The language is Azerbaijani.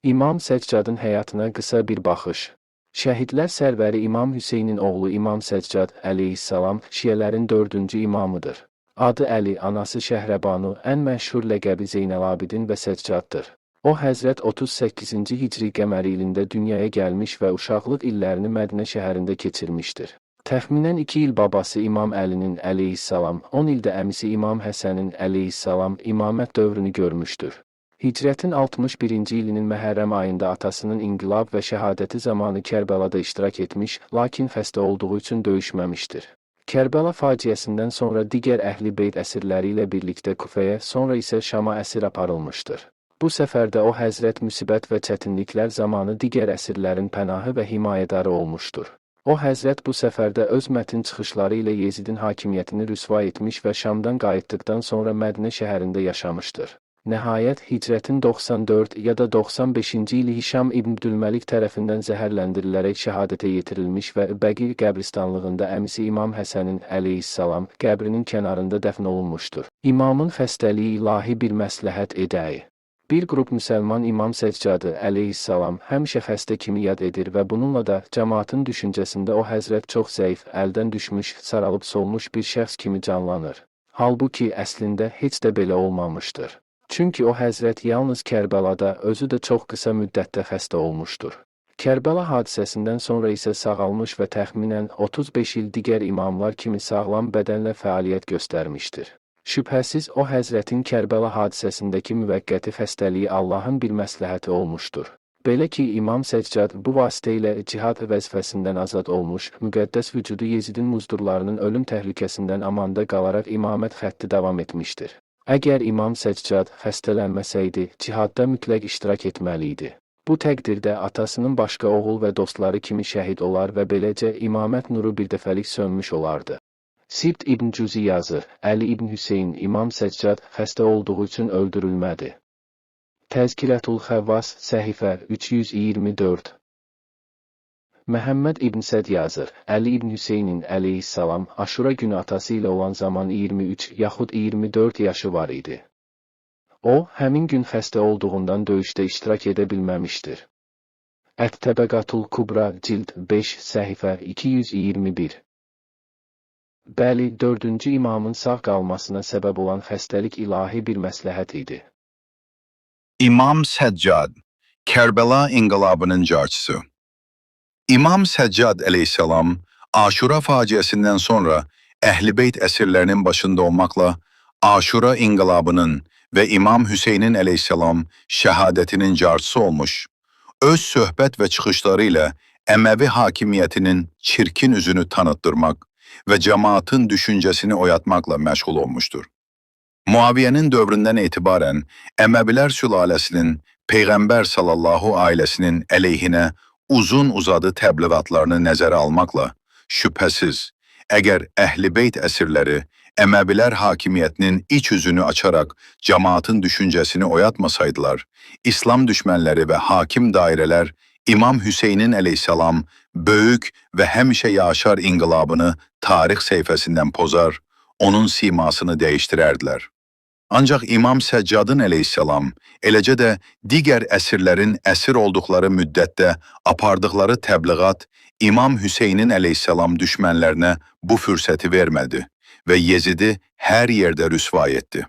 İmam Səccadın həyatına qısa bir baxış. Şəhidlər sərvəri İmam Hüseynin oğlu İmam Səccad əleyhissalam şiələrin 4-cü imamıdır. Adı Əli, anası Şəhrəbanu, ən məşhur ləqəbi Zeynəlabidin və Səccaddır. O, Həzrət 38-ci Hicri qəməri ilində dünyaya gəlmiş və uşaqlıq illərini Mədinə şəhərində keçirmişdir. Təxminən 2 il babası İmam Əlinin əleyhissalam, 10 ildə əmisi İmam Həsənin əleyhissalam imamət dövrünü görmüşdür. Hicrətin 61-ci ilinin Məhərrəm ayında atasının inqilab və şəhadəti zamanı Kərbəlada iştirak etmiş, lakin xəstə olduğu üçün döyüşməmişdir. Kərbəla faciəsindən sonra digər Əhl-i Beyt əsirləri ilə birlikdə Kufəyə, sonra isə Şama əsir aparılmışdır. Bu səfərdə o Həzrət müsibət və çətinliklər zamanı digər əsirlərin pənahı və himayədarı olmuşdur. O Həzrət bu səfərdə öz mətin çıxışları ilə Yezidin hakimiyyətini rüsva etmiş və Şamdan qayıtdıqdan sonra Mədinə şəhərində yaşamışdır. Nəhayət, Hicrətin 94 ya da 95-ci ili Hişam İbn Abdülməlik tərəfindən zəhərləndirilərək şəhadətə yetirilmiş və Bəqi qəbristanlığında əmisi İmam Həsənin əleyhissalam qəbrinin kənarında dəfn olunmuşdur. İmamın xəstəliyi ilahi bir məsləhət edəyi. Bir qrup müsəlman İmam Səccadı əleyhissalam həmişə xəstə kimi yad edir və bununla da cəmaatın düşüncəsində o Həzrət çox zəif, əldən düşmüş, saralıb solmuş bir şəxs kimi canlanır. Halbuki əslində heç də belə olmamışdır. Çünki o Həzrət yalnız Kərbəlada, özü də çox qısa müddətdə xəstə olmuşdur. Kərbəla hadisəsindən sonra isə sağalmış və təxminən 35 il digər imamlar kimi sağlam bədənlə fəaliyyət göstərmişdir. Şübhəsiz o Həzrətin Kərbəla hadisəsindəki müvəqqəti xəstəliyi Allahın bir məsləhəti olmuşdur. Belə ki, İmam Səccad bu vasitə ilə cihad vəzifəsindən azad olmuş, müqəddəs vücudu Yezidin muzdurlarının ölüm təhlükəsindən amanda qalaraq imamət xətti davam etmişdir. Əgər İmam Səccad xəstələnməsəydi, cihadda mütləq iştirak etməli idi. Bu təqdirdə atasının başqa oğul və dostları kimi şəhid olar və beləcə imamət nuru birdəfəlik sönmüş olardı. Sibt İbn Cüzi yazır, Əli İbn Hüseyn İmam Səccad xəstə olduğu üçün öldürülmədi. Təzkirətul Xəvvas, səhifə 324. Məhəmməd İbn Səd yazır, Əli İbn Hüseynin əleyhissalam Aşura günü atası ilə olan zaman 23 yaxud 24 yaşı var idi. O, həmin gün xəstə olduğundan döyüşdə iştirak edə bilməmişdir. Ət-Təbəqatul Kubra, cild 5, səhifə 221. Bəli, 4-cü imamın sağ qalmasına səbəb olan xəstəlik ilahi bir məsləhət idi. İmam Səccad, Kərbəla inqilabının carçısı. İmam Səccad əleyhissalam, Aşura faciəsindən sonra Əhl-i Beyt əsirlərinin başında olmaqla Aşura inqilabının və İmam Hüseynin əleyhissalam şəhadətinin carçısı olmuş, öz söhbət və çıxışları ilə Əməvi hakimiyyətinin çirkin üzünü tanıtdırmaq və cəmaatın düşüncəsini oyatmaqla məşğul olmuşdur. Muaviyyənin dövründən etibarən Əməvilər sülaləsinin Peyğəmbər sallallahu ailəsinin əleyhinə uzun-uzadı təbliğatlarını nəzərə almaqla, şübhəsiz, əgər Əhl-i Beyt əsirləri Əməvilər hakimiyyətinin iç üzünü açaraq cəmaatın düşüncəsini oyatmasaydılar, İslam düşmənləri və hakim dairələr İmam Hüseynin əleyhissalam böyük və həmişə yaşar inqilabını tarix səhifəsindən pozar, onun simasını dəyişdirərdilər. Ancaq İmam Səccadın əleyhissalam, eləcə də digər əsirlərin əsir olduqları müddətdə apardıqları təbliğat İmam Hüseynin əleyhissalam düşmənlərinə bu fürsəti vermədi və Yezidi hər yerdə rüsva etdi.